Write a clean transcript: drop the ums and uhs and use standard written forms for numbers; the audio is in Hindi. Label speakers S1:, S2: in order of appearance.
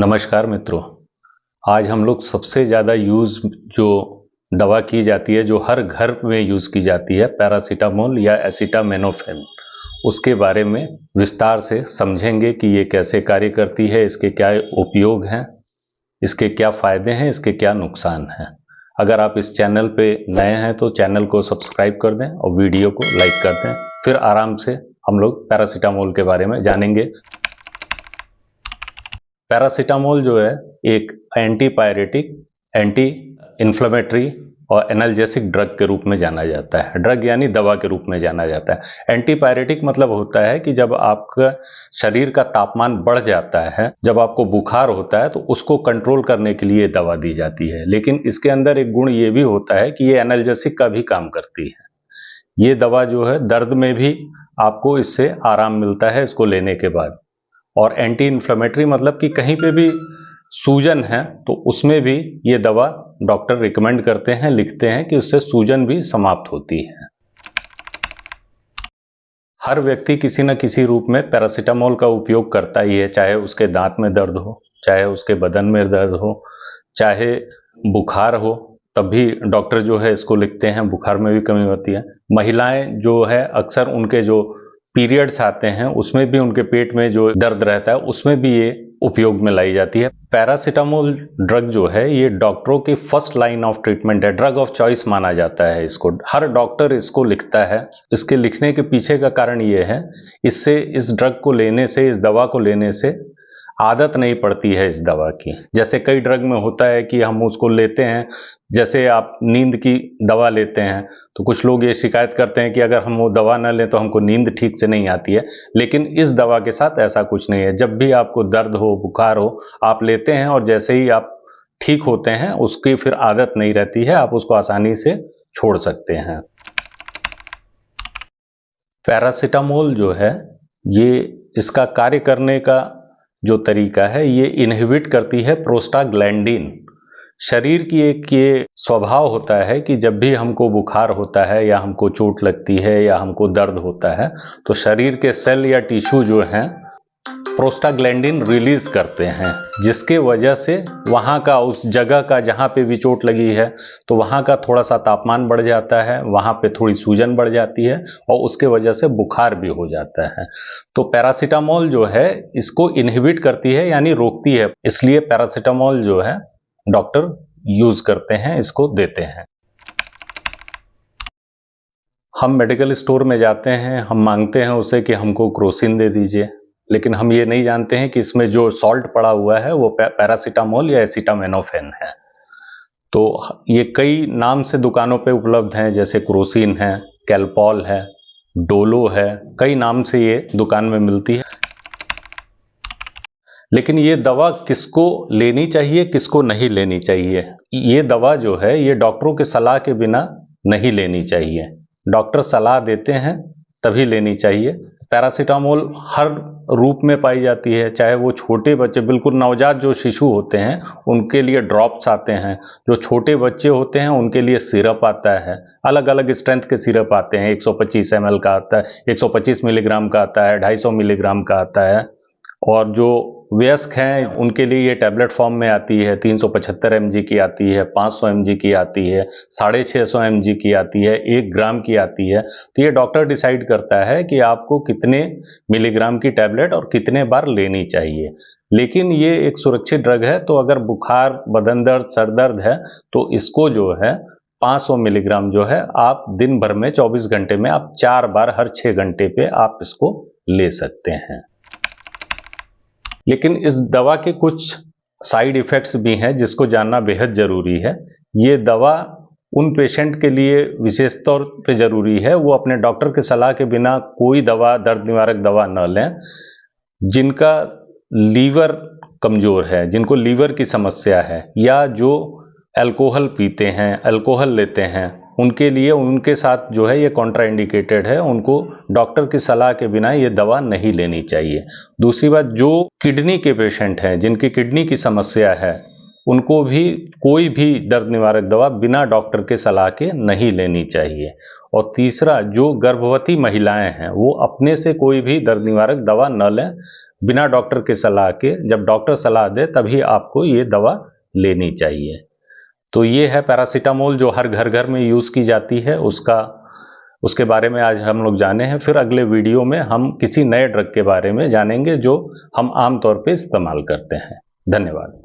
S1: नमस्कार मित्रों। आज हम लोग सबसे ज़्यादा यूज़ जो दवा की जाती है, जो हर घर में यूज़ की जाती है, पैरासीटामोल या एसिटामिनोफेन, उसके बारे में विस्तार से समझेंगे कि ये कैसे कार्य करती है, इसके क्या उपयोग हैं, इसके क्या फ़ायदे हैं, इसके क्या नुकसान हैं। अगर आप इस चैनल पे नए हैं तो चैनल को सब्सक्राइब कर दें और वीडियो को लाइक कर दें। फिर आराम से हम लोग पैरासीटामोल के बारे में जानेंगे। पैरासीटामोल जो है एक एंटीपायरेटिक, एंटी इन्फ्लेमेटरी और एनाल्जेसिक ड्रग के रूप में जाना जाता है। ड्रग यानी दवा के रूप में जाना जाता है। एंटीपायरेटिक मतलब होता है कि जब आपका शरीर का तापमान बढ़ जाता है, जब आपको बुखार होता है तो उसको कंट्रोल करने के लिए दवा दी जाती है। लेकिन इसके अंदर एक गुण ये भी होता है कि ये एनाल्जेसिक का भी काम करती है। ये दवा जो है दर्द में भी आपको इससे आराम मिलता है इसको लेने के बाद। और एंटी इन्फ्लेमेटरी मतलब कि कहीं पे भी सूजन है तो उसमें भी ये दवा डॉक्टर रिकमेंड करते हैं, लिखते हैं कि उससे सूजन भी समाप्त होती है। हर व्यक्ति किसी न किसी रूप में पैरासीटामोल का उपयोग करता ही है, चाहे उसके दांत में दर्द हो, चाहे उसके बदन में दर्द हो, चाहे बुखार हो, तब भी डॉक्टर जो है इसको लिखते हैं। बुखार में भी कमी होती है। महिलाएं जो है अक्सर उनके जो पीरियड्स आते हैं उसमें भी उनके पेट में जो दर्द रहता है उसमें भी ये उपयोग में लाई जाती है। पैरासीटामोल ड्रग जो है ये डॉक्टरों की फर्स्ट लाइन ऑफ ट्रीटमेंट है, ड्रग ऑफ चॉइस माना जाता है इसको। हर डॉक्टर इसको लिखता है। इसके लिखने के पीछे का कारण ये है, इससे इस ड्रग को लेने से, इस दवा को लेने से आदत नहीं पड़ती है इस दवा की। जैसे कई ड्रग में होता है कि हम उसको लेते हैं, जैसे आप नींद की दवा लेते हैं तो कुछ लोग ये शिकायत करते हैं कि अगर हम वो दवा न लें तो हमको नींद ठीक से नहीं आती है। लेकिन इस दवा के साथ ऐसा कुछ नहीं है। जब भी आपको दर्द हो, बुखार हो, आप लेते हैं और जैसे ही आप ठीक होते हैं उसकी फिर आदत नहीं रहती है, आप उसको आसानी से छोड़ सकते हैं। पैरासीटामोल जो है ये इसका कार्य करने का जो तरीका है, ये इनहिबिट करती है प्रोस्टाग्लैंडिन। शरीर की एक ये स्वभाव होता है कि जब भी हमको बुखार होता है या हमको चोट लगती है या हमको दर्द होता है तो शरीर के सेल या टिश्यू जो हैं प्रोस्टाग्लैंडिन रिलीज करते हैं, जिसके वजह से वहाँ का, उस जगह का जहाँ पे भी चोट लगी है तो वहाँ का थोड़ा सा तापमान बढ़ जाता है, वहाँ पे थोड़ी सूजन बढ़ जाती है और उसके वजह से बुखार भी हो जाता है। तो पैरासीटामोल जो है इसको इनहिबिट करती है यानी रोकती है, इसलिए पैरासीटामोल जो है डॉक्टर यूज करते हैं, इसको देते हैं। हम मेडिकल स्टोर में जाते हैं, हम मांगते हैं उसे कि हमको क्रोसिन दे दीजिए, लेकिन हम ये नहीं जानते हैं कि इसमें जो सॉल्ट पड़ा हुआ है वो पैरासीटामोल या एसिटामिनोफेन है। तो ये कई नाम से दुकानों पे उपलब्ध हैं, जैसे क्रोसिन है, कैलपॉल है, डोलो है, कई नाम से ये दुकान में मिलती है। लेकिन ये दवा किसको लेनी चाहिए, किसको नहीं लेनी चाहिए, ये दवा जो है ये डॉक्टरों के सलाह के बिना नहीं लेनी चाहिए। डॉक्टर सलाह देते हैं तभी लेनी चाहिए। पैरासीटामोल हर रूप में पाई जाती है, चाहे वो छोटे बच्चे, बिल्कुल नवजात जो शिशु होते हैं उनके लिए ड्रॉप्स आते हैं, जो छोटे बच्चे होते हैं उनके लिए सिरप आता है, अलग अलग स्ट्रेंथ के सिरप आते हैं। 125 ml का आता है, 125 मिलीग्राम का आता है, 250 मिलीग्राम का आता है। और जो वयस्क हैं उनके लिए ये टैबलेट फॉर्म में आती है, 375 mg की आती है, 500 mg की आती है, 650 mg की आती है, 1 ग्राम की आती है। तो ये डॉक्टर डिसाइड करता है कि आपको कितने मिलीग्राम की टैबलेट और कितने बार लेनी चाहिए। लेकिन ये एक सुरक्षित ड्रग है, तो अगर बुखार, बदन दर्द, सर दर्द है तो इसको जो है 500 मिलीग्राम जो है आप दिन भर में 24 घंटे में आप 4 बार हर 6 घंटे पे आप इसको ले सकते हैं। लेकिन इस दवा के कुछ साइड इफ़ेक्ट्स भी हैं जिसको जानना बेहद ज़रूरी है। ये दवा उन पेशेंट के लिए विशेष तौर पे ज़रूरी है, वो अपने डॉक्टर के सलाह के बिना कोई दवा, दर्द निवारक दवा न लें। जिनका लीवर कमज़ोर है, जिनको लीवर की समस्या है, या जो अल्कोहल पीते हैं, अल्कोहल लेते हैं, उनके लिए, उनके साथ जो है ये कॉन्ट्राइंडिकेटेड है, उनको डॉक्टर की सलाह के बिना ये दवा नहीं लेनी चाहिए। दूसरी बात, जो किडनी के पेशेंट हैं, जिनकी किडनी की समस्या है, उनको भी कोई भी दर्द निवारक दवा बिना डॉक्टर के सलाह के नहीं लेनी चाहिए। और तीसरा, जो गर्भवती महिलाएं हैं वो अपने से कोई भी दर्द निवारक दवा न लें। बिना डॉक्टर के सलाह के, जब डॉक्टर सलाह दे तभी आपको ये दवा लेनी चाहिए। तो ये है पैरासीटामोल जो हर घर घर में यूज़ की जाती है, उसके बारे में आज हम लोग जाने हैं। फिर अगले वीडियो में हम किसी नए ड्रग के बारे में जानेंगे जो हम आम तौर पे इस्तेमाल करते हैं। धन्यवाद।